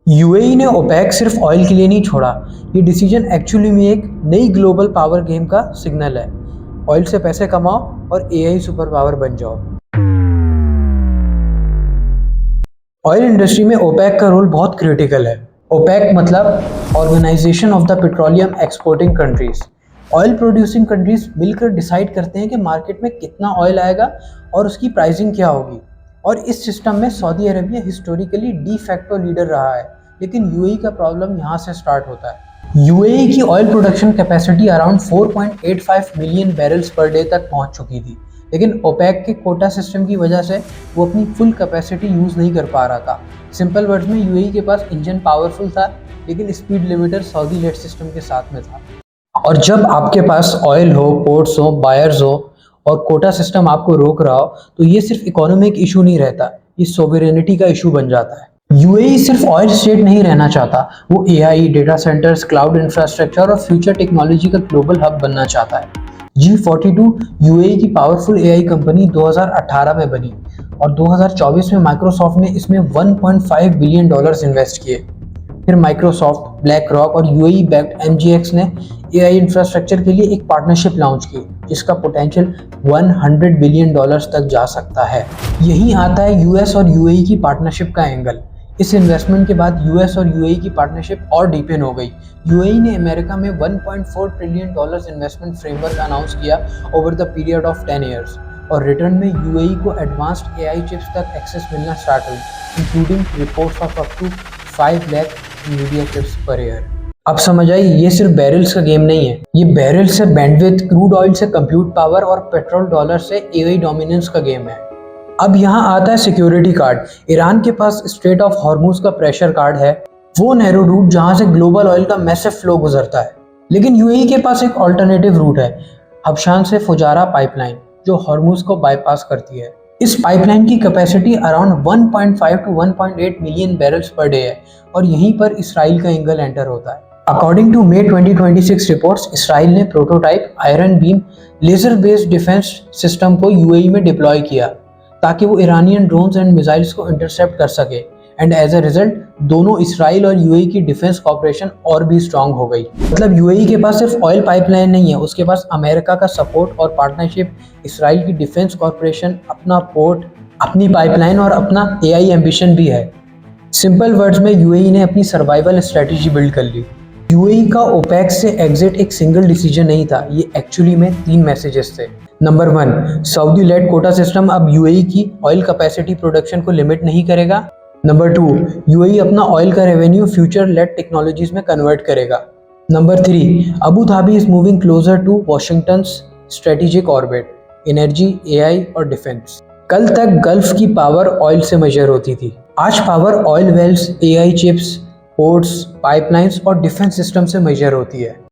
UAE ने OPEC सिर्फ oil के लिए नहीं छोड़ा। ये डिसीजन एक्चुअली में एक नई ग्लोबल पावर गेम का सिग्नल है। ऑयल से पैसे कमाओ और एआई सुपर पावर बन जाओ। ऑयल इंडस्ट्री में ओपेक का रोल बहुत क्रिटिकल है। ओपेक मतलब organization of the petroleum exporting countries. Oil producing countries मिलकर डिसाइड करते हैं कि मार्केट में कितना ऑयल आएगा और उसकी प्राइसिंग क्या होगी। और इस सिस्टम में Saudi Arabia historically de facto leader रहा है, लेकिन यूएई का प्रॉब्लम यहाँ से स्टार्ट होता है। यूएई की oil production capacity around 4.85 million barrels per day तक पहुँच चुकी थी, लेकिन ओपेक के कोटा सिस्टम की वजह से वो अपनी फुल कैपेसिटी यूज़ नहीं कर पा रहा था। सिंपल वर्ड्स में यूएई के पास इंजन पावरफुल था, लेकिन speed limiter Saudi led system के साथ में था। और जब आपके पास ऑयल हो, पोर्ट्स हो, बायर्स हो और कोटा सिस्टम आपको रोक रहा हो, तो ये सिर्फ इकोनॉमिक इशू नहीं रहता, ये सोवरेनिटी का इशू बन जाता है। यूएई सिर्फ ऑयल स्टेट नहीं रहना चाहता, वो AI, data centres, cloud infrastructure और फ्यूचर टेक्नोलॉजी का ग्लोबल हब बनना चाहता है। G42 यूएई की पावरफुल एआई कंपनी 2018 में बनी और 2024 में माइक्रोसॉफ्ट ने इसमें $1.5 बिलियन इन्वेस्ट किए। फिर माइक्रोसॉफ्ट, ब्लैक रॉक और यूएई बैक्ड एमजीएक्स ने एआई इंफ्रास्ट्रक्चर के लिए एक पार्टनरशिप लॉन्च की, जिसका पोटेंशियल $100 बिलियन तक जा सकता है। यहीं आता है यूएस और यूएई की पार्टनरशिप का एंगल। इस इन्वेस्टमेंट के बाद यूएस और यूएई की पार्टनरशिप और डीपन हो गई। यूएई ने अमेरिका में $1.4 ट्रिलियन इन्वेस्टमेंट फ्रेमवर्क अनाउंस किया over the period of 10 years, और रिटर्न में यूएई को एडवांस्ड एआई चिप्स तक एक्सेस मिलना स्टार्ट हुई, including reports of up to 5 lakh Nvidia chips per year. अब समझ आई, ये सिर्फ बैरल्स का गेम नहीं है, ये बैरल से बैंडविड्थ, क्रूड ऑयल से कंप्यूट पावर और पेट्रोल डॉलर से एआई डोमिनेंस का गेम है। अब यहाँ आता है सिक्योरिटी कार्ड। ईरान के पास स्ट्रेट ऑफ हॉर्मुज का प्रेशर कार्ड है, वो नैरो रूट जहाँ से ग्लोबल ऑयल का मैसिव फ्लो गुजरता है। लेकिन यूएई के पास एक ऑल्टरनेटिव रूट है, हबशान से फुजारा पाइपलाइन, जो हॉर्मुज को बाईपास करती है। इस पाइपलाइन की capacity around 1.5 to 1.8 million barrels per day है, और यहीं पर इसराइल का एंगल एंटर होता है। According to May 2026 reports, Israel ने prototype iron beam laser based defence system को यूएई में डिप्लॉय किया, ताकि वो ईरानियन ड्रोन्स एंड मिसाइल्स को इंटरसेप्ट कर सके। एंड एज अ रिजल्ट दोनों इसराइल और यूएई की डिफेंस कॉपरेशन और भी स्ट्रांग हो गई। मतलब यूएई के पास सिर्फ ऑयल पाइपलाइन नहीं है, उसके पास अमेरिका का सपोर्ट और पार्टनरशिप, इसराइल की डिफेंस कॉरपोरेशन, अपना पोर्ट, अपनी पाइपलाइन और अपना एआई एम्बिशन भी है। सिंपल वर्ड्स में यूएई ने अपनी सर्वाइवल स्ट्रेटेजी बिल्ड कर ली। यूएई का ओपेक से एग्जिट एक सिंगल डिसीजन नहीं था, ये एक्चुअली में 3 मैसेजेस थे। Number 1, Saudi led quota system अब यूएई की ऑयल कैपेसिटी प्रोडक्शन को लिमिट नहीं करेगा। नंबर 2, यूएई अपना ऑयल का रेवेन्यू फ्यूचर लेड टेक्नोलॉजीज में कन्वर्ट करेगा। Number 3, Abu Dhabi is moving closer to Washington's strategic orbit, energy, AI और डिफेंस। कल तक गल्फ की पावर ऑयल से मेजर होती थी, आज power oil wells, AI chips, ports, pipelines और डिफेंस सिस्टम से मेजर होती है।